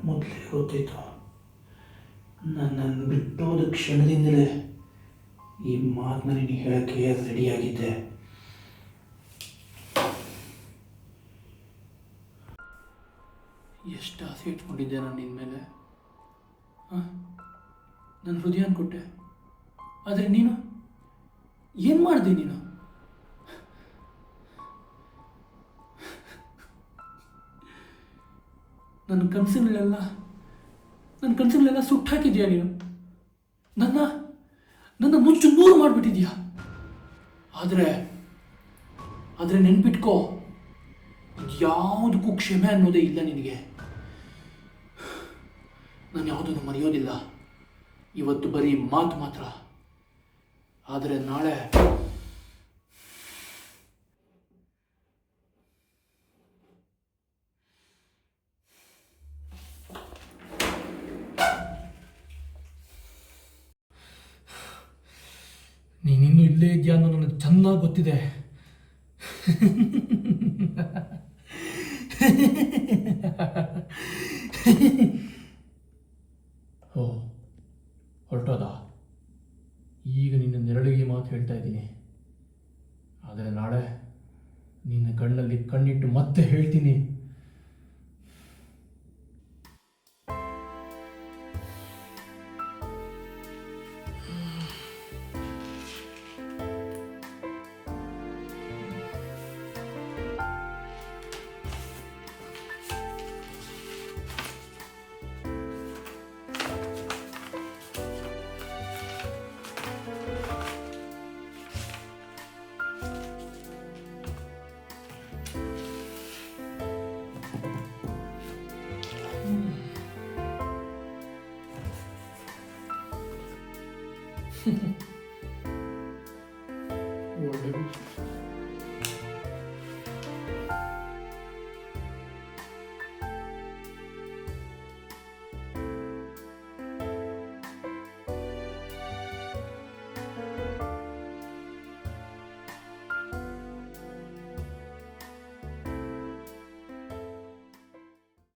ಮೊದಲೇ ಗೊತ್ತಿತ್ತು. ನನ್ನನ್ನು ಬಿಟ್ಟೋದ ಕ್ಷಣದಿಂದಲೇ ಈ ಮಾತನ್ನ ನಿನಗೆ ಹೇಳೋಕ್ಕೆ ರೆಡಿಯಾಗಿದ್ದೆ. ಎಷ್ಟು ಆಸೆ ಇಟ್ಕೊಂಡಿದ್ದೆ ನಾನು ನಿನ್ನ ಮೇಲೆ. ನನ್ನ ಹೃದಯನ ಕೊಟ್ಟೆ, ಆದರೆ ನೀನು ಏನು ಮಾಡಿದೆ? ನೀನು ನನ್ನ ಕನಸುಗಳೆಲ್ಲ ಸುಟ್ಟು ಹಾಕಿದ್ಯಾ. ನೀನು ನನ್ನ ನುಚ್ಚು ನೂರು ಮಾಡಿಬಿಟ್ಟಿದ್ಯಾ. ಆದರೆ ನೆನ್ಪಿಟ್ಕೋ, ಯಾವುದಕ್ಕೂ ಕ್ಷಮೆ ಅನ್ನೋದೇ ಇಲ್ಲ ನಿನಗೆ. ನಾನು ಯಾವುದನ್ನು ಮರೆಯೋದಿಲ್ಲ. ಇವತ್ತು ಬರೀ ಮಾತು ಮಾತ್ರ, ಆದರೆ ನಾಳೆ ನೀನಿನ್ನೂ ಇಲ್ಲೇ ಇದೆಯಾ ಅನ್ನೋ ನನಗೆ ಚೆನ್ನಾಗಿ ಗೊತ್ತಿದೆ. ಓ, ಹೊರಟೋದ? ಈಗ ನಿನ್ನ ನೆರಳಿಗೆ ಮಾತು ಹೇಳ್ತಾ ಇದ್ದೀನಿ, ಆದರೆ ನಾಳೆ ನಿನ್ನ ಕಣ್ಣಲ್ಲಿ ಕಣ್ಣಿಟ್ಟು ಮತ್ತೆ ಹೇಳ್ತೀನಿ. ಒಳ್ಳೆ